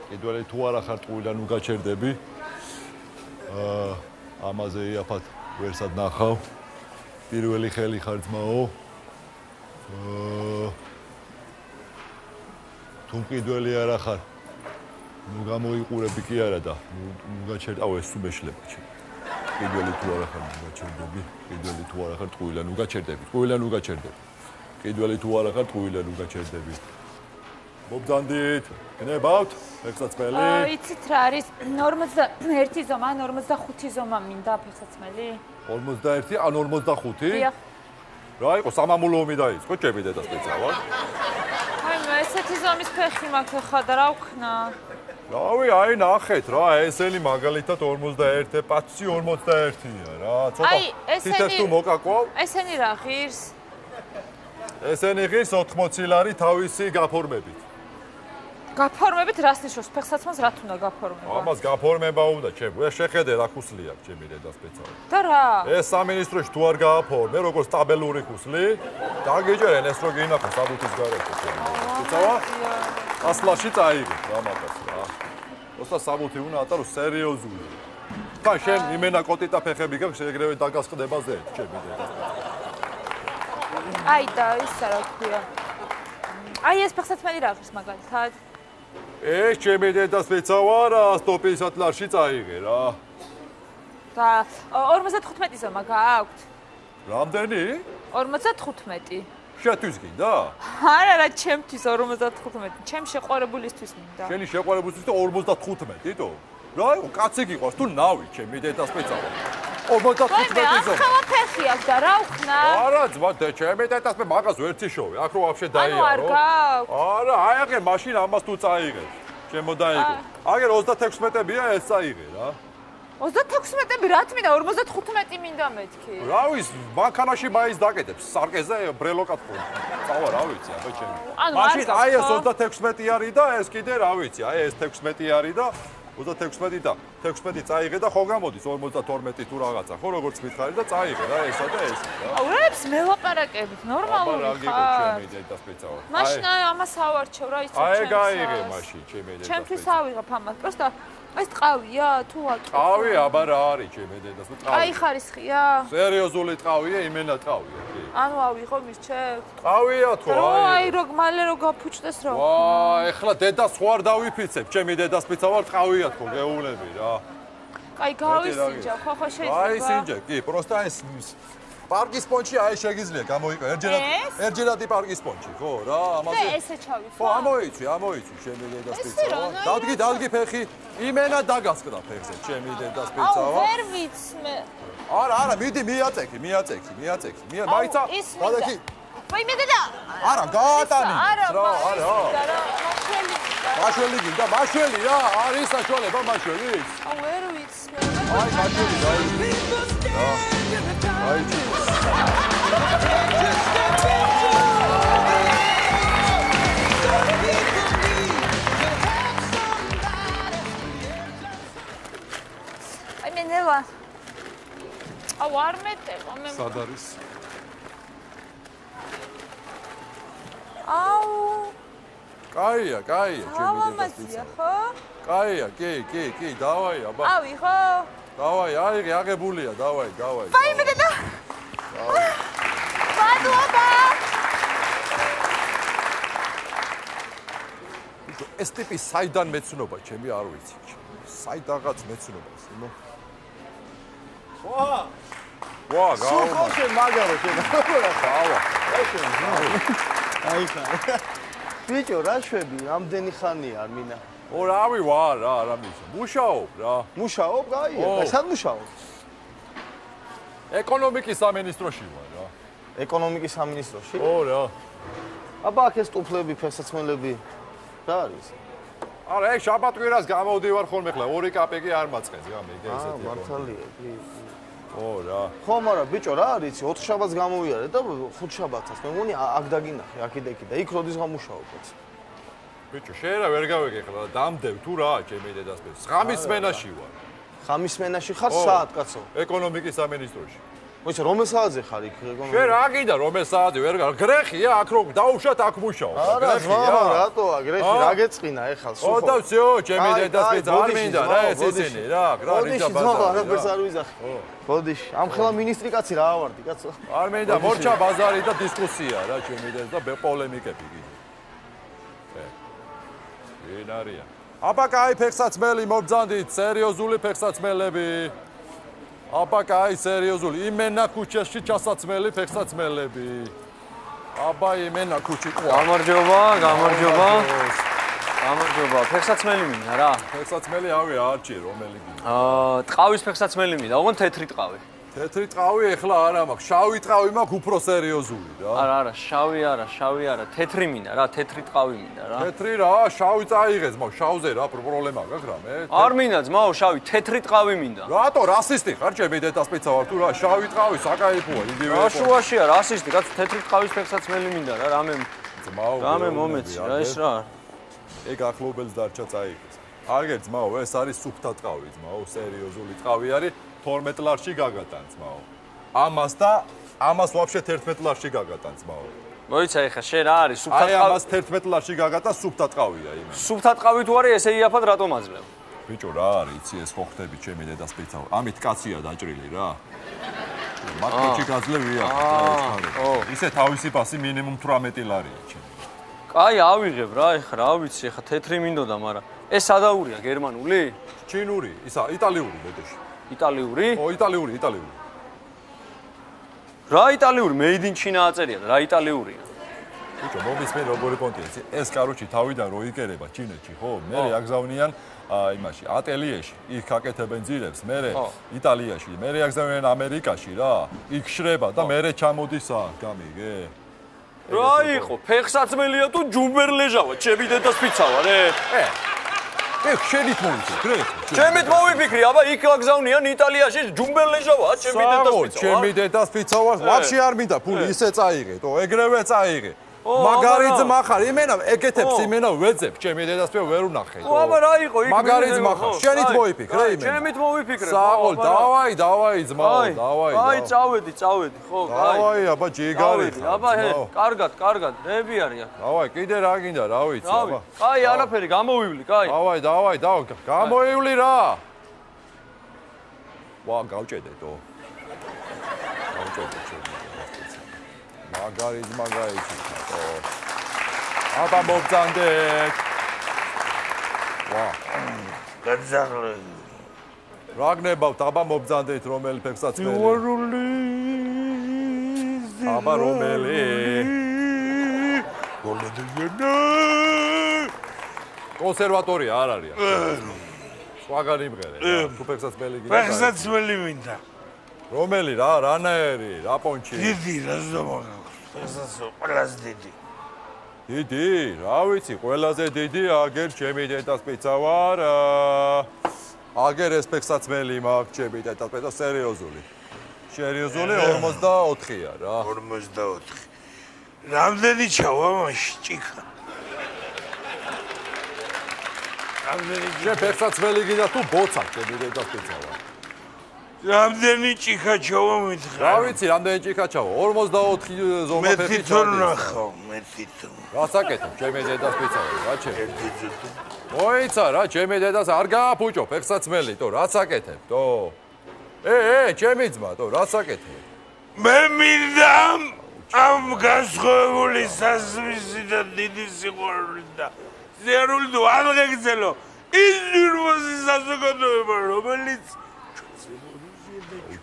კიდველი თუ არა ხარ ტყუილან უგაჩერდები. ამაზე იაფად ვერსად ნახავ. პირველი ხელი ხარ ძმაო. თუ კიდველი არა ხარ. ნუ გამოიყურები კი არა და ნუ გაჩერდავ ეს თუ მეშლება ჩემ. კიდველი თუ არა ხარ უგაჩერდები. კიდველი თუ არა ხარ ტყუილან უგაჩერდები. ტყუილან უგაჩერდები. კიდველი თუ არა ხარ ტყუილან უგაჩერდები. მობძანდით, გნებავთ, ფეხსაცმელი? იცით რა არის 41 ზომა, 45 ზომა მინდა ფეხსაცმელი? 41 ან 45? დიახ. რა იყო სამამულო ომი დაიწყო, ჩემი დედა სპეციალურად? აი მე ესეთი ზომის ფეხი მაქვს ხა და რა ვქნა? რავი, აი ნახეთ რა, ესენი მაგალითად 41, პაცი 41-ია რა. ცოტა თითებს თუ მოკაკვალ? ესენი რა ღირს? ესენი ღირს 80 ლარი თავისი გაფორმებით. გაფორმებით რას ნიშნავს? ფეხსაცმელს რა თუნდა გაფორმება? ამას გაფორმება უნდა ჩემ. ეს შეხედე რა ხუსლი აქვს ჩემი დედა სპეციალურად. და რა? ეს სამინისტროში თუ არ გააფორმე, როგორც სტაბილური ხუსლი, დაგიჯერენ ეს რო გინახო საბუთის გარეშე ჩემი დედა სპეციალურად. ასლაში წაიღეთ რა მაგას რა. ოსა საბუთი უნდა ატარო სერიოზული. თან შენ იმენა კოტიტა ფეხები გაქვს, ეგრევე დაგასყდება ზედ ჩემი დედა. აი და ისა რა ქვია. აი ეს ფეხსაცმელი რა ღირს მაგალითად? ეს ჩემი დედა სპეციალურად სტოპის ატლარში წაიღე რა. და 55 ზომა გააქვთ? რამდენი? 55. შეთვის გინდა? არა რა, ჩემთვის 55. ჩემ შეყვარებულისთვის მინდა. შენი შეყვარებულისთვის 55-იტო? რა იყო, კაცი გიყვარს თუ ნავი ჩემი დედა სპეციალურად? 55 ზომა. ახლა ფეხი აქვს და რა ვქნა? არა, ძმა, ჩემი დედა სპე მაგას ვერცი შოვე. აქ რო ვაფშე დაიარო. ანუ არ გაქვს? არა, აი აგერ მაშინ ამას თუ წაიღე. ჩემო დაიგე. აგერ 36-ია ეს წაიღე რა. 36-ები რა თმინდა 55 მინდა მეთქი. რა ვიცი, მანქანაში მაინც დაკეთებს. სარკეზე ბრელო კატფონი. წავა რა ვიცი, აბა ჩემი. მაშინ აი ეს 36 არის და ეს კიდე რა ვიცი, აი ეს 16 არის და 36 და 16 წაიღე და ხო გამოდის 52 თუ რაღაცა. ხო როგორც მითხარი და წაიღე რა ესა და ეს რა. აუ რებს მელაპარაკებით, ნორმალური ხარ. აბა რა გიგო ჩემი დედა სპეციალურად. მაშინ ამას ავარჩევ რა იცი ჩემს. აი გაიღე მაშინ ჩემი დედა. ჩემთვის ავიღებ ამას. პროსტა ეს ტყავია თუ აკეთე? ტყავი აბა რა არის ჩემი დედა სპეციალურად. აი ხარისხია? სერიოზული ტყავია, იმენა ტყავია, კი. ანუ ავიღო მისჩევ? ტყავია თუ აი რო მალე რო გაფუჭდეს რა. ვა, ეხლა დედას ხო არ დავიფიცებ, ჩემი დედა სპეციალურად ტყავია თქო, გეულები რა. აი გავისინჯა, ხო შეიძლება. აი სინჯა, კი, პროსტა ეს პარკის პონჩი აი შეგიძლია გამოიყო ერთჯერადი პარკის პონჩი, ხო რა, ამაზე. და ესე ჩავიხო. ხო, ამოიცი, ჩემი დედა სპეციალურად. დადგი ფეხი, იმენა დაგასკდა ფეხზე, ჩემი დედა სპეციალურად. აუ, ვერ ვიცმე. არა, მიდი მიაწექი. მაიცა, დადაკი. ვაი მე დედა. არა, გაატანი. რა, არა. მაშველი გინდა, მაშველი რა, არის საშუალება მაშველის. აუ, ვერ ვიცმე. აი, მაშველი დაიწყე. აი, აი მე ნელა. აუ, არ მეტევა მე. სად არის? აუ. კაია, ჩემი დედა. ხო? კაია, კი, დავაი, აბა. ავიღო. დავაი, აიღე, აღებულია, დავაი. ვაი მე დედა. მადლობა. ეს ტიპი საიდან მეცნობა, ჩემი არ ვიცი. საიდანღაც მეცნობა ეს, ნუ. ვა, გავა. შენ მაგარო შენ. გავა. აი ხა. ბიჭო, რა შვები, რამდენი ხანია არ მინა? ო, რავი ვარ, რა მისო. მუშაობ რა. მუშაობ, გაია. სად მუშაობ? ეკონომიკის სამინისტროში ვარ რა. ეკონომიკის სამინისტროში? ო, რა. აბა აქ ეს ტუფლები, ფეხსაცმელები რა არის? არა, ეგ შაბათ-კვირას გამოვდივარ ხოლმე ხლა 2 კაპეკი არ მაწყეს გამე ეგ ესეთი. მართალია, კი. ო, რა. ხო, მაგრამ ბიჭო, რა არის? 4 შაბათს გამოვიარე და 5 შაბათს. მე მგონი აქ დაგინახე, აქ და იქ როდის გამუშაობთ? ბიჭო, შენ რა ვერ გავიგე ხლა და დამდევ თუ რა, ჩემი დედას ფეს. ღამის სმენაში ვარ. ღამის სმენაში ხარ საათ, კაცო? ეკონომიკის სამინისტროში. მოიცა რომელ საათზე ხარ იქ? შენ რა გინდა რომელ საათზე ვერ გრეხია აქ რომ დაუშვათ აქ მუშაობ. არა, ძმაო, რატოა გრეხი რა გეწყინა ეხლა სულ. ო და всё, ჩემი დედას არ მინდა რა ეს ისინი რა, რა რიჯა ბაზარი. არაფერს არ ვიზახი. ბოდიში, ამ ხელა მინისტრი კაცი რა ავარდი, კაცო. არ მინდა მორჩა ბაზარი და დისკუსია რა ჩემი დედას და პოლემიკები კიდე. ვინ არიან? აბა კაი ფეხსაცმელი მობძანდით, სერიოზული ფეხსაცმელები. აბა კაი სერიოზული, იმენა ქუჩაში ჩასაცმელი ფეხსაცმელები. აბა იმენა ქუჩი. გამარჯობა, გამარჯობა. გამარჯობა, ფეხსაცმელი მინდა რა. ფეხსაცმელი ავი არჩი რომელი გინდა? ტყავის ფეხსაცმელი მინდა, ოღონდ თეთრი ტყავი. თეთრი ტყავი ეხლა არა მაქვს, შავი ტყავი მაქვს უფრო სერიოზული რა. არა, შავი არა, თეთრი მინდა რა, თეთრი ტყავი მინდა რა. თეთრი რა, შავი წაიღე ძმაო, შავზე რა პრობლემა გაქვს რამე? არ მინდა ძმაო, შავი, თეთრი ტყავი მინდა. რატო რასისტი ხარ ჩემი დედას პიცა ვარ თუ რა, შავი ტყავი საკაიფოა, იგივე. რა შუაშია, რასისტი, კაცო, თეთრი ტყავის ფეხსაცმელი მინდა რა, რამე მომეცი რა, ეს რა. ეგ ახლობელს დარჩა წაიღეს. აგერ ძმაო, ეს არის სუფთა ტყავი ძმაო, სერიოზული ტყავი არის. 12 ლარში გაგატან ძმაო. ამას და ამას ვაფშე 11 ლარში გაგატან ძმაო. მოიცა ეხა შენ რა არის სუფთა აი ტყავი? ამას 11 ლარში გაგატა სუფთა ტყავია იმენ. სუფთა ტყავი თუ არის ესე იაფად რატომ აძლევ? ბიჭო რა არის იცი ეს ხო ხტები ჩემი დედას პიცა. ამით კაცია დაჭრილი რა. მარტოჩი გაძლევია ეს ისე თავისი პასი მინიმუმ 18 ლარია ჩემი. კაი ავიღებ რა ეხა რა ვიცი ეხა თეთრი მინდოდა მაგრამ ეს სადაურია გერმანული? ჩინური, ისა იტალიური ბოდიში. იტალიური? ო იტალიური. რა იტალიური? Made in China აწერია და რა იტალიურია? ბიჭო, მომისმენ როგორი პონტია. ეს კაროჩი თავიდან რო იკერება ჩინეთში, ხო? მერე აგზავნიან იმაში, ატელიეში. იქ აკეთებენ ძირებს, მერე იტალიაში, მერე აგზავნიან ამერიკაში რა. იქ შრება და მერე ჩამოდის აქ, გამიგე? რა იყო? ფეხსაცმელია თუ ჯუმბერლეჟავა? ჩემი დედას პიცა ვარ, ეგ შენით მოვიფიქრე? ჩემით მოვიფიქრე, აბა იქ აგზავნიან იტალიაში ჯუმბერლეჟავა, ჩემი დედას პიცა. ჩემი დედას პიცა ვარ, ვაფშე არ მინდა ფული ისე წაიღე, თო ეგრევე წაიღე. მაგარი ძმა ხარ, იმენა ეკეთებს, იმენა ვეძებ, ჩემი დედას პიცა ვერ უნახე. აბა რა იყო იქ? მაგარი ძმა ხარ, შენით მოვიფიქრე იმენა. ჩემით მოვიფიქრე. საყოლ, დავაი ძმაო, დავაი. აი, წავედი, ხო, აი. დავაი, აბა ჯიგარი ხარ. აბა, კარგად, ნები არის აქ. დავაი, კიდე რა გინდა, რა ვიცი, აბა. აი, არაფერი, გამოვივლი, კაი. დავაი, გამოივლი რა. ვა, გავჭედეთო. გავჭედეთ ჩემი. მაგარი ძმა გაიჩინო. აბა მოგძანდეთ. ვა. გაძაღლე. რა გნებავთ, აბა მოგძანდეთ რომელი ფეხსაცმელი? აბა რომელი? კონსერვატორია არ არის. სხვაგან იმღერე. თუ ფეხსაცმელი გინდა. ფეხსაცმელი მინდა. რომელი რა, რანაერი, რა პონჩი? დიდი რაზომა ფეხსაცმელი ყველაზე დიდი. დიდი, რა ვიცი, ყველაზე დიდი აგერ ჩემი დედას პიცა ვარ. აგერ ეს ფეხსაცმელი მაქვს ჩემი დედას პიცა სერიოზული. სერიოზული 44-ია რა. 44. რამდენი ჩავა მაშინ ჭიქა? შენ ფეხსაცმელი გინდა თუ ბოცა ჩემი დედას პიცა ვარ. რამდენი ჭიქა ჩავა მითხრა? რა ვიცი, რამდენი ჭიქა ჩავა? 44 ზომა ფეხი ჩადის. მე თვითონ. რას აკეთებ ჩემი დედას პიცა ვარ, რა ჩემი? ერთი ძუთი. მოიცა რა, ჩემი დედას არ გააფუჭო ფეხსაცმელი, თო რას აკეთებ, თო? ჩემი ძმა, თო რას აკეთებ? მე მინდა ამ გასხოვებული სასმისი და დიდი სიყვარული და ზერული თუ არ გეგზელო ის ნირვოზი საზოგადოება რომელიც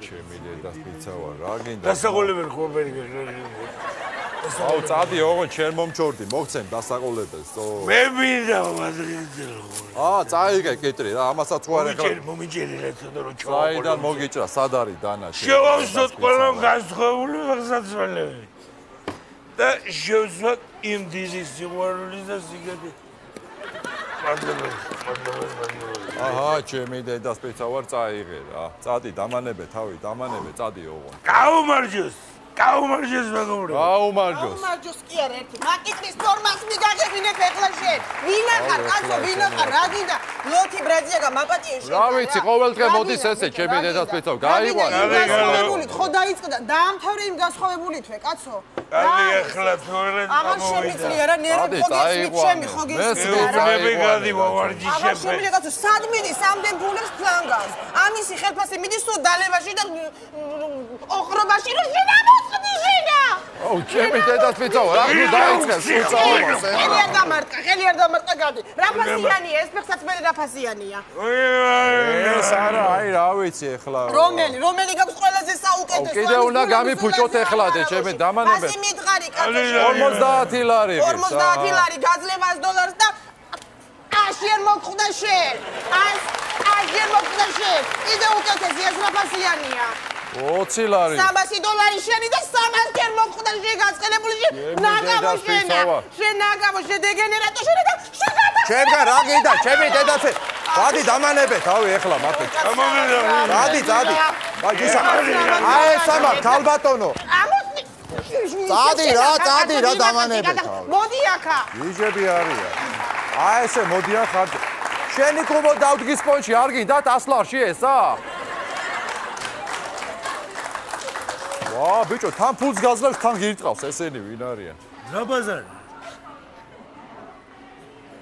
ჩემი დედას პიცა ვარ, რა გინდა? დასაყოლებელ ხომერი აუ, წადი ოღონდ შენ მომჩორდი, მოგცემ დასაყოლებელს, თო. მე მინდა მაგდრინძელო. წაიღე კიტრი რა, ამასაც ხო არ ეხლა. მომიჭერი რა ცოტა რომ საიდან მოგიჭრა, სად არის დანა? შევავსოთ ყველა გასხოვებული ფეხსაცმელები. და შევსვათ იმ დიდი სიყვარულის და სიგადი. აჰა, ჩემი დედას პიცა ვარ, წაიღე რა. წადი, დამანებე თავი, წადი ოღონდ. გაუმარჯოს. გაუმარჯოს მეგობრებო. გაუმარჯოს. მარჯოს კი არა ერთი. მაკითხის ფორმას მიგაგებინებ ეხლა შენ. ვინა ხარ, კაცო, ვინა ხარ? რა გინდა? ლოთი ბრაძიაგა მაპატიე შენ. რა ვიცი, ყოველდღე მოდის ესე, ჩემი დედას პეცავ, გაიყვან. გასხოვებულით, ხო დაიწყდა, დაამთავრე იმ გასხოვებულითვე, კაცო. აი ეხლა თორე აღარ შემიძლია რა ნერვი ხო გესმით ჩემი ხო გესმით რა. მე გადი ვარჯიშებ. აღარ შემიძლია კაცო, სად მიდის ამდენ ფულებს ფლანგავს. ამისი ხელფასი მიდის თუ დალევაში და ოხრობაში რომ შენ ამოწდი შენა. აუ, ჩემი დედას პეცავ, რა ნუ დაიწყეს, უწავას. ხელი არ დამარტყა, ხელი არ დამარტყა გადი. რა ფასიანია ეს ფეხსაც მე რა ფასიანია. ეს არა, აი რა ვიცი ეხლა. რომელი გაქვს ყველაზე საუკეთესო? კიდე უნდა გამიფუჭოთ ეხლა და ჩემი დამანებეთ. ასე მითხარი კაცო. 50 ლარი. 50 ლარი გაძლევა $100 და აშიერ მოგხვდა შენ. აშიერ მოგხვდა შენ. კიდე უკეთესი ეს რა ფასიანია? 20 ლარი. $300 შენი და 300 ჯერ მოგხვდა შენ გაწყელებული შენ. ნაგავო შენა. შენ ნაგავო შენ დეგენერატო შენ და შეგადა. ჩემგან რა გინდა? ჩემი დედაცე. დადი დამანებე თავი ეხლა მართლა. დადი. აი გისა. აი სამა ქალბატონო. დადი რა დამანებე თავი. მოდი აქა. იჟები არიან. აი ესე მოდიან ხარ. შენი კუბო დავდგის პონჩი არ გინდათ 100 ლარში ესა? ვა, ბიჭო, თან ფულს გაძლევს, თან გირტყავს ესენი ვინ არიან? რა ბაზარი?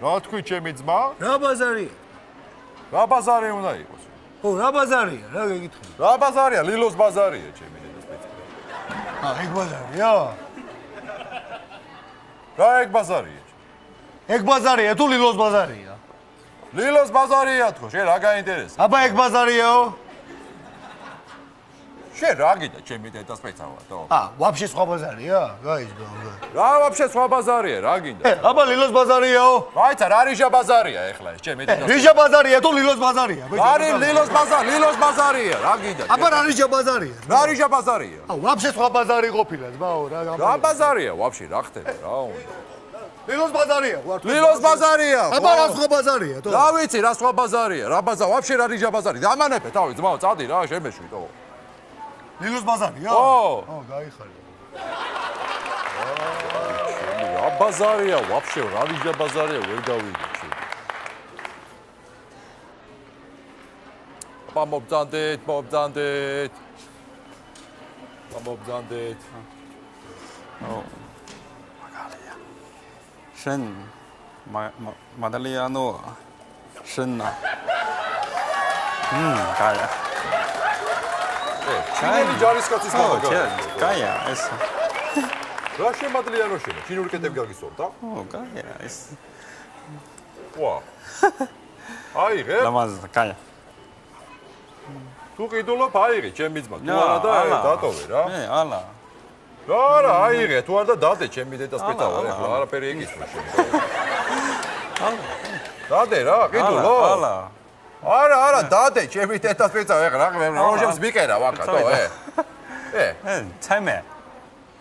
რა თქვი ჩემი ძმა? რა ბაზარი? რა ბაზარი უნდა იყოს? ო, რა ბაზარია? რა გეკითხე? რა ბაზარია? ლილოს ბაზარია ჩემი დედის პეცი. ეგ ბაზარია? რა ეგ ბაზარია? ეგ ბაზარია თუ ლილოს ბაზარია? ლილოს ბაზარია თქო, შენ რა გაინტერესებს? აბა ეგ ბაზარიაო? შენ რა გინდა ჩემი დედას პეცავათო? ვაფშე სხვა ბაზარია? გაიზგო. რა ვაფშე სხვა ბაზარია, რა გინდა? აბა ლილოს ბაზარიაო? რაიცა, რა რიჟა ბაზარია ეხლა ეს ჩემი დედას? რიჟა ბაზარია თუ ლილოს ბაზარია? არი ლილოს ბაზარია, რა გინდა? აბა რა რიჟა ბაზარია? რა რიჟა ბაზარია? ვაფშე სხვა ბაზარი ყოფილა ძმაო რა რა ბაზარია ვაფშე, რა ხდება რა უნდა? ლილოს ბაზარია ვარ. ლილოს ბაზარია. აბა რა სხვა ბაზარია თო? რა ვიცი, რა სხვა ბაზარია? რა ბაზა, ვაფშე რა რიჟა ბაზარი? დამანებე თავი ძმაო, წადი რა, შემეშვი თო. ლილოს ბაზარია? ო, გაიხარე. რა ბაზარია, ვაფშე რა რიჟა ბაზარია, ვერ გავიგე ჩემი. მომბძანდეთ. შენ მადალიანო შენნა კაია ჩინური ჯარისკაცის მამა კაია ეს რა შემადლიანო შენ ჩინური კეთები გაგისწორდა? კაია ეს ვა აიღე? ლამაზ კაია თუ ყიდულობ აიღე ჩემი ძმა თუ არა და დატოვე რა ალა რა აიღე თუ არა და დადე ჩემი დედას პეცავა ეხლა არაფერი ეკისმა შენ დადე რა ყიდულო არა დადე ჩემი დედას პეცავა ეხლა რა შევს მიყერა ვაკა ცემე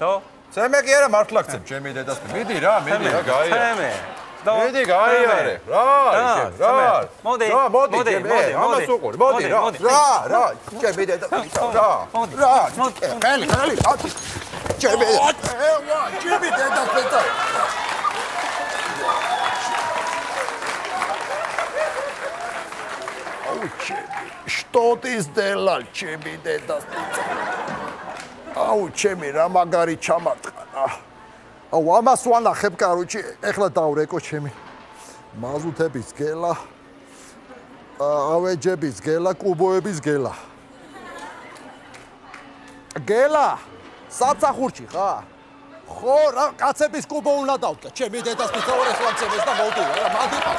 დო ცემე კი არა მართლა გცემ ჩემი დედას მიდი რა გაიარე ცემე მიდი გაიარე რა მოდი ამას უყური მოდი რა ჩემი დედა რა ხელი ჩემი დედა პეცა აუ что ты сделал ჩემი დედას პეცა აუ ჩემი რა მაგარი ჩამატყა აუ ამას ვანახებ კაროჩი ეხლა დავრეკო ჩემი მაზუთების გელა ავეჯების გელა კუბოების გელა საცახურში ხა ხო რა კაცების კუბო უნდა დავდგა ჩემი დედას მიცავარ ეხლა მცემეს და მოვდივარ რა მაგიტა